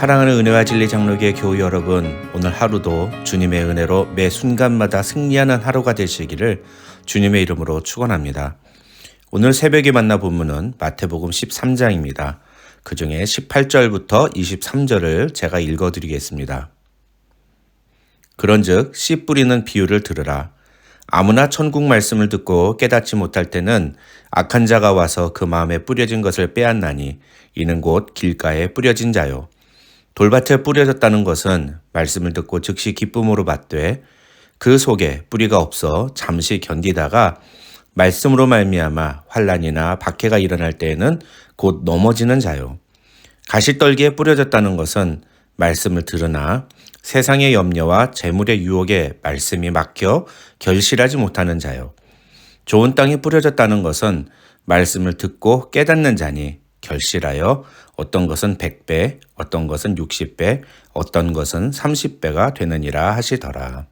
사랑하는 은혜와 진리 장로교회 교우 여러분, 오늘 하루도 주님의 은혜로 매 순간마다 승리하는 하루가 되시기를 주님의 이름으로 축원합니다. 오늘 새벽에 만나 본문은 마태복음 13장입니다. 그 중에 18절부터 23절을 제가 읽어드리겠습니다. 그런즉 씨 뿌리는 비유를 들으라. 아무나 천국 말씀을 듣고 깨닫지 못할 때는 악한 자가 와서 그 마음에 뿌려진 것을 빼앗나니 이는 곧 길가에 뿌려진 자요. 돌밭에 뿌려졌다는 것은 말씀을 듣고 즉시 기쁨으로 받되 그 속에 뿌리가 없어 잠시 견디다가 말씀으로 말미암아 환난이나 박해가 일어날 때에는 곧 넘어지는 자요. 가시떨기에 뿌려졌다는 것은 말씀을 들으나 세상의 염려와 재물의 유혹에 말씀이 막혀 결실하지 못하는 자요. 좋은 땅에 뿌려졌다는 것은 말씀을 듣고 깨닫는 자니 결실하여 어떤 것은 100배, 어떤 것은 60배, 어떤 것은 30배가 되느니라 하시더라.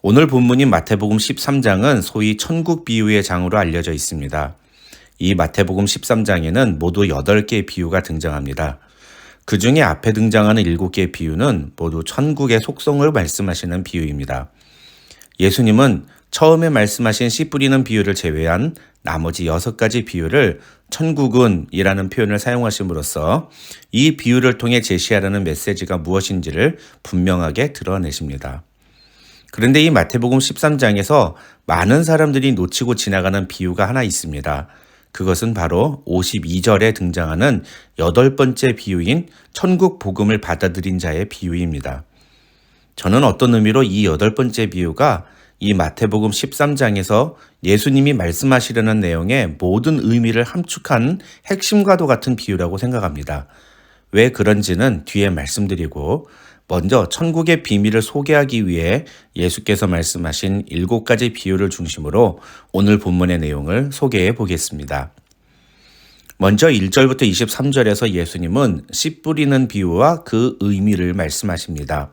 오늘 본문인 마태복음 13장은 소위 천국 비유의 장으로 알려져 있습니다. 이 마태복음 13장에는 모두 8개의 비유가 등장합니다. 그 중에 앞에 등장하는 7개의 비유는 모두 천국의 속성을 말씀하시는 비유입니다. 예수님은 처음에 말씀하신 씨 뿌리는 비유를 제외한 나머지 6가지 비유를 천국은 이라는 표현을 사용하심으로써 이 비유를 통해 제시하려는 메시지가 무엇인지를 분명하게 드러내십니다. 그런데 이 마태복음 13장에서 많은 사람들이 놓치고 지나가는 비유가 하나 있습니다. 그것은 바로 52절에 등장하는 8번째 비유인 천국 복음을 받아들인 자의 비유입니다. 저는 어떤 의미로 이 8번째 비유가 이 마태복음 13장에서 예수님이 말씀하시려는 내용의 모든 의미를 함축한 핵심과도 같은 비유라고 생각합니다. 왜 그런지는 뒤에 말씀드리고 먼저 천국의 비밀을 소개하기 위해 예수께서 말씀하신 7가지 비유를 중심으로 오늘 본문의 내용을 소개해 보겠습니다. 먼저 1절부터 23절에서 예수님은 씨 뿌리는 비유와 그 의미를 말씀하십니다.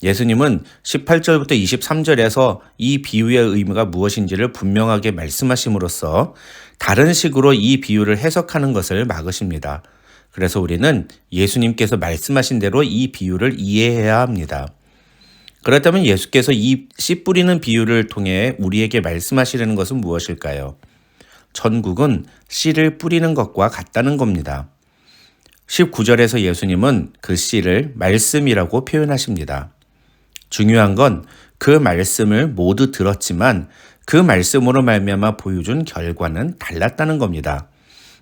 예수님은 18절부터 23절에서 이 비유의 의미가 무엇인지를 분명하게 말씀하심으로써 다른 식으로 이 비유를 해석하는 것을 막으십니다. 그래서 우리는 예수님께서 말씀하신 대로 이 비유를 이해해야 합니다. 그렇다면 예수께서 이 씨 뿌리는 비유를 통해 우리에게 말씀하시려는 것은 무엇일까요? 천국은 씨를 뿌리는 것과 같다는 겁니다. 19절에서 예수님은 그 씨를 말씀이라고 표현하십니다. 중요한 건 그 말씀을 모두 들었지만 그 말씀으로 말미암아 보여준 결과는 달랐다는 겁니다.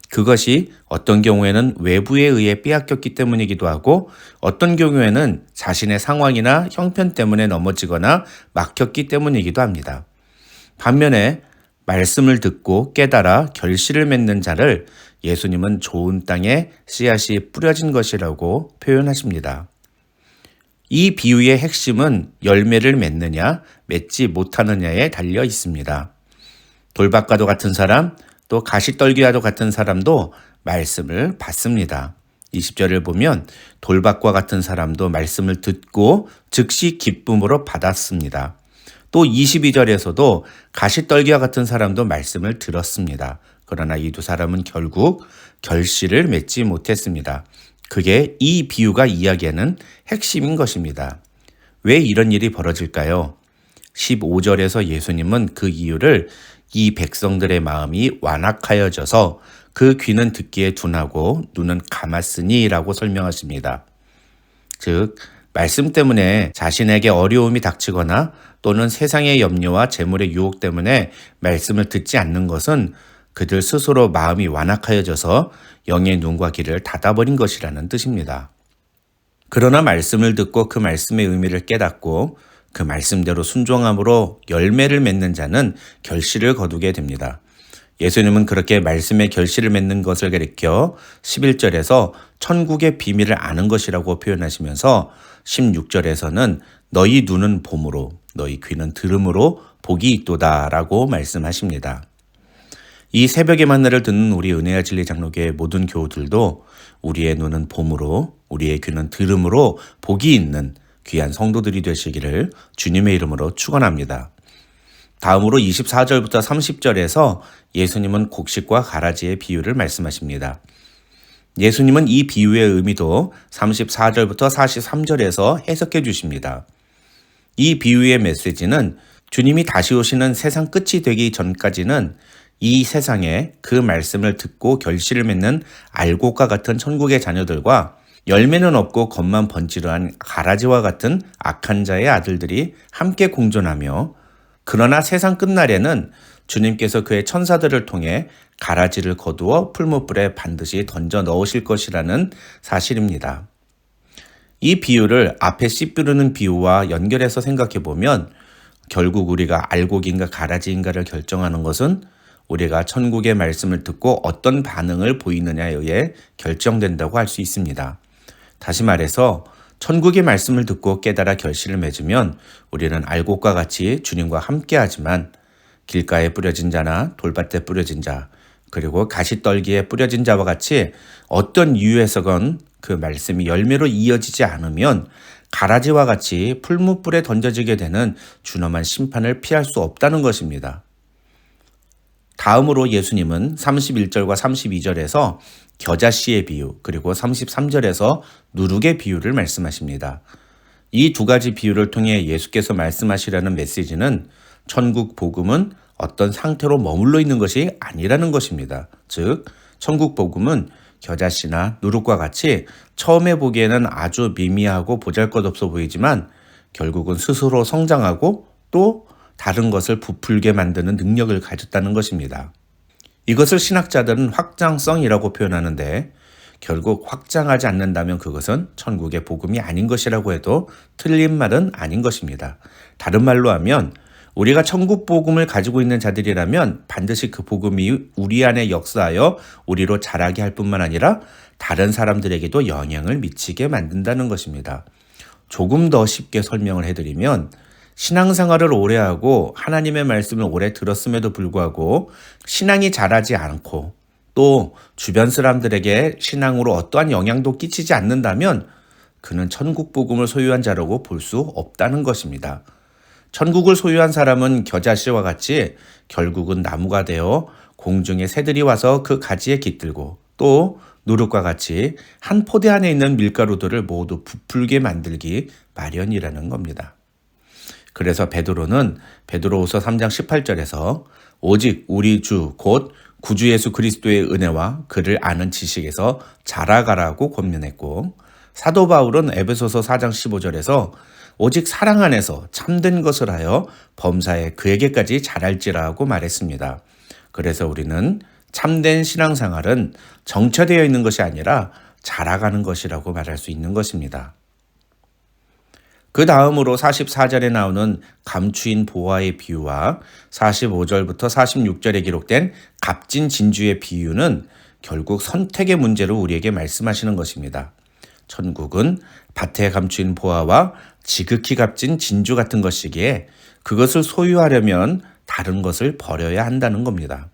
그것이 어떤 경우에는 외부에 의해 빼앗겼기 때문이기도 하고 어떤 경우에는 자신의 상황이나 형편 때문에 넘어지거나 막혔기 때문이기도 합니다. 반면에 말씀을 듣고 깨달아 결실을 맺는 자를 예수님은 좋은 땅에 씨앗이 뿌려진 것이라고 표현하십니다. 이 비유의 핵심은 열매를 맺느냐, 맺지 못하느냐에 달려 있습니다. 돌밭과도 같은 사람, 또 가시떨기와도 같은 사람도 말씀을 받습니다. 20절을 보면 돌밭과 같은 사람도 말씀을 듣고 즉시 기쁨으로 받았습니다. 또 22절에서도 가시떨기와 같은 사람도 말씀을 들었습니다. 그러나 이 두 사람은 결국 결실을 맺지 못했습니다. 그게 이 비유가 이야기하는 핵심인 것입니다. 왜 이런 일이 벌어질까요? 15절에서 예수님은 그 이유를 이 백성들의 마음이 완악하여져서 그 귀는 듣기에 둔하고 눈은 감았으니 라고 설명하십니다. 즉, 말씀 때문에 자신에게 어려움이 닥치거나 또는 세상의 염려와 재물의 유혹 때문에 말씀을 듣지 않는 것은 그들 스스로 마음이 완악하여져서 영의 눈과 귀를 닫아버린 것이라는 뜻입니다. 그러나 말씀을 듣고 그 말씀의 의미를 깨닫고 그 말씀대로 순종함으로 열매를 맺는 자는 결실을 거두게 됩니다. 예수님은 그렇게 말씀의 결실을 맺는 것을 가리켜 11절에서 천국의 비밀을 아는 것이라고 표현하시면서 16절에서는 너희 눈은 봄으로 너희 귀는 들음으로 복이 있도다 라고 말씀하십니다. 이 새벽의 만나를 듣는 우리 은혜와 진리 장로교회 모든 교우들도 우리의 눈은 봄으로 우리의 귀는 들음으로 복이 있는 귀한 성도들이 되시기를 주님의 이름으로 축원합니다. 다음으로 24절부터 30절에서 예수님은 곡식과 가라지의 비유를 말씀하십니다. 예수님은 이 비유의 의미도 34절부터 43절에서 해석해 주십니다. 이 비유의 메시지는 주님이 다시 오시는 세상 끝이 되기 전까지는 이 세상에 그 말씀을 듣고 결실을 맺는 알곡과 같은 천국의 자녀들과 열매는 없고 겉만 번지르한 가라지와 같은 악한 자의 아들들이 함께 공존하며, 그러나 세상 끝날에는 주님께서 그의 천사들을 통해 가라지를 거두어 풀무불에 반드시 던져 넣으실 것이라는 사실입니다. 이 비유를 앞에 씨 뿌르는 비유와 연결해서 생각해 보면 결국 우리가 알곡인가 가라지인가를 결정하는 것은 우리가 천국의 말씀을 듣고 어떤 반응을 보이느냐에 의해 결정된다고 할 수 있습니다. 다시 말해서 천국의 말씀을 듣고 깨달아 결실을 맺으면 우리는 알곡과 같이 주님과 함께하지만, 길가에 뿌려진 자나 돌밭에 뿌려진 자, 그리고 가시떨기에 뿌려진 자와 같이 어떤 이유에서건 그 말씀이 열매로 이어지지 않으면 가라지와 같이 풀무불에 던져지게 되는 준엄한 심판을 피할 수 없다는 것입니다. 다음으로 예수님은 31절과 32절에서 겨자씨의 비유, 그리고 33절에서 누룩의 비유를 말씀하십니다. 이 두 가지 비유를 통해 예수께서 말씀하시려는 메시지는 천국 복음은 어떤 상태로 머물러 있는 것이 아니라는 것입니다. 즉, 천국 복음은 겨자씨나 누룩과 같이 처음에 보기에는 아주 미미하고 보잘것없어 보이지만 결국은 스스로 성장하고 또 다른 것을 부풀게 만드는 능력을 가졌다는 것입니다. 이것을 신학자들은 확장성이라고 표현하는데, 결국 확장하지 않는다면 그것은 천국의 복음이 아닌 것이라고 해도 틀린 말은 아닌 것입니다. 다른 말로 하면 우리가 천국 복음을 가지고 있는 자들이라면 반드시 그 복음이 우리 안에 역사하여 우리로 자라게 할 뿐만 아니라 다른 사람들에게도 영향을 미치게 만든다는 것입니다. 조금 더 쉽게 설명을 해드리면, 신앙생활을 오래 하고 하나님의 말씀을 오래 들었음에도 불구하고 신앙이 자라지 않고 또 주변 사람들에게 신앙으로 어떠한 영향도 끼치지 않는다면 그는 천국 복음을 소유한 자라고 볼 수 없다는 것입니다. 천국을 소유한 사람은 겨자씨와 같이 결국은 나무가 되어 공중에 새들이 와서 그 가지에 깃들고, 또 누룩과 같이 한 포대 안에 있는 밀가루들을 모두 부풀게 만들기 마련이라는 겁니다. 그래서 베드로는 베드로후서 3장 18절에서 오직 우리 주 곧 구주 예수 그리스도의 은혜와 그를 아는 지식에서 자라가라고 권면했고, 사도 바울은 에베소서 4장 15절에서 오직 사랑 안에서 참된 것을 하여 범사에 그에게까지 자랄지라고 말했습니다. 그래서 우리는 참된 신앙생활은 정체되어 있는 것이 아니라 자라가는 것이라고 말할 수 있는 것입니다. 그 다음으로 44절에 나오는 감추인 보화의 비유와 45절부터 46절에 기록된 값진 진주의 비유는 결국 선택의 문제로 우리에게 말씀하시는 것입니다. 천국은 밭에 감추인 보화와 지극히 값진 진주 같은 것이기에 그것을 소유하려면 다른 것을 버려야 한다는 겁니다.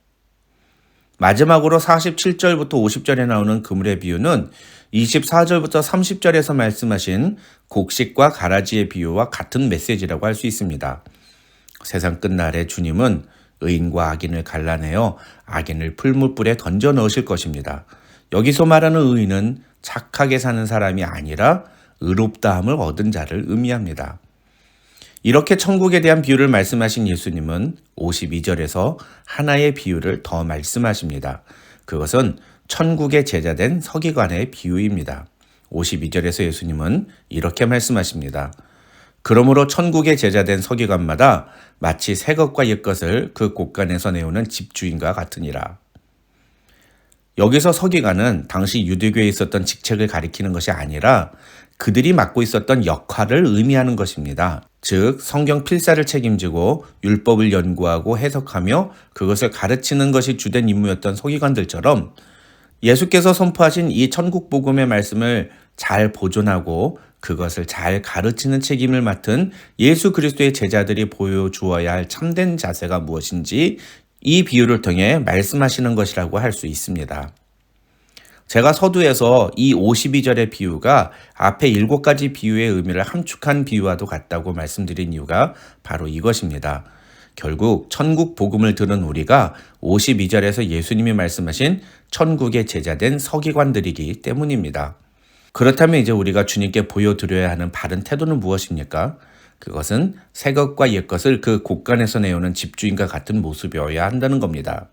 마지막으로 47절부터 50절에 나오는 그물의 비유는 24절부터 30절에서 말씀하신 곡식과 가라지의 비유와 같은 메시지라고 할 수 있습니다. 세상 끝날에 주님은 의인과 악인을 갈라내어 악인을 풀무불에 던져 넣으실 것입니다. 여기서 말하는 의인은 착하게 사는 사람이 아니라 의롭다함을 얻은 자를 의미합니다. 이렇게 천국에 대한 비유를 말씀하신 예수님은 52절에서 하나의 비유를 더 말씀하십니다. 그것은 천국의 제자된 서기관의 비유입니다. 52절에서 예수님은 이렇게 말씀하십니다. 그러므로 천국의 제자된 서기관마다 마치 새 것과 옛 것을 그 곳간에서 내오는 집주인과 같으니라. 여기서 서기관은 당시 유대교에 있었던 직책을 가리키는 것이 아니라 그들이 맡고 있었던 역할을 의미하는 것입니다. 즉, 성경 필사를 책임지고 율법을 연구하고 해석하며 그것을 가르치는 것이 주된 임무였던 서기관들처럼 예수께서 선포하신 이 천국 복음의 말씀을 잘 보존하고 그것을 잘 가르치는 책임을 맡은 예수 그리스도의 제자들이 보여주어야 할 참된 자세가 무엇인지 이 비유를 통해 말씀하시는 것이라고 할 수 있습니다. 제가 서두에서 이 52절의 비유가 앞에 7가지 비유의 의미를 함축한 비유와도 같다고 말씀드린 이유가 바로 이것입니다. 결국 천국 복음을 들은 우리가 52절에서 예수님이 말씀하신 천국의 제자된 서기관들이기 때문입니다. 그렇다면 이제 우리가 주님께 보여드려야 하는 바른 태도는 무엇입니까? 그것은 새 것과 옛 것을 그 곳간에서 내오는 집주인과 같은 모습이어야 한다는 겁니다.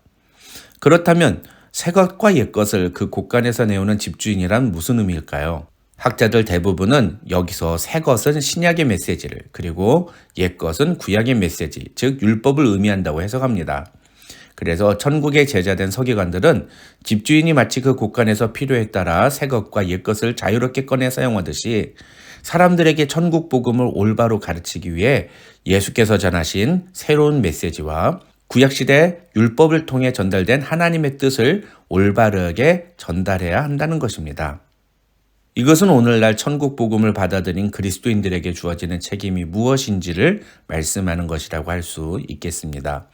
그렇다면 새 것과 옛 것을 그 곳간에서 내오는 집주인이란 무슨 의미일까요? 학자들 대부분은 여기서 새 것은 신약의 메시지를, 그리고 옛 것은 구약의 메시지, 즉 율법을 의미한다고 해석합니다. 그래서 천국의 제자된 서기관들은 집주인이 마치 그 곳간에서 필요에 따라 새 것과 옛 것을 자유롭게 꺼내 사용하듯이 사람들에게 천국 복음을 올바로 가르치기 위해 예수께서 전하신 새로운 메시지와 구약시대 율법을 통해 전달된 하나님의 뜻을 올바르게 전달해야 한다는 것입니다. 이것은 오늘날 천국 복음을 받아들인 그리스도인들에게 주어지는 책임이 무엇인지를 말씀하는 것이라고 할 수 있겠습니다.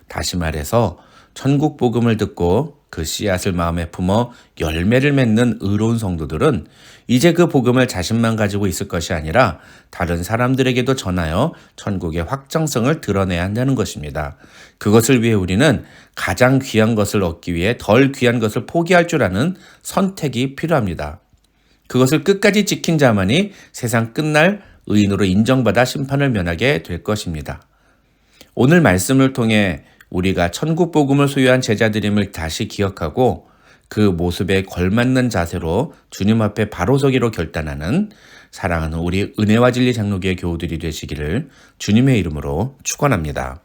다시 말해서 천국 복음을 듣고 그 씨앗을 마음에 품어 열매를 맺는 의로운 성도들은 이제 그 복음을 자신만 가지고 있을 것이 아니라 다른 사람들에게도 전하여 천국의 확정성을 드러내야 한다는 것입니다. 그것을 위해 우리는 가장 귀한 것을 얻기 위해 덜 귀한 것을 포기할 줄 아는 선택이 필요합니다. 그것을 끝까지 지킨 자만이 세상 끝날 의인으로 인정받아 심판을 면하게 될 것입니다. 오늘 말씀을 통해 우리가 천국 복음을 소유한 제자들임을 다시 기억하고 그 모습에 걸맞는 자세로 주님 앞에 바로 서기로 결단하는 사랑하는 우리 은혜와 진리 장로교회 교우들이 되시기를 주님의 이름으로 축원합니다.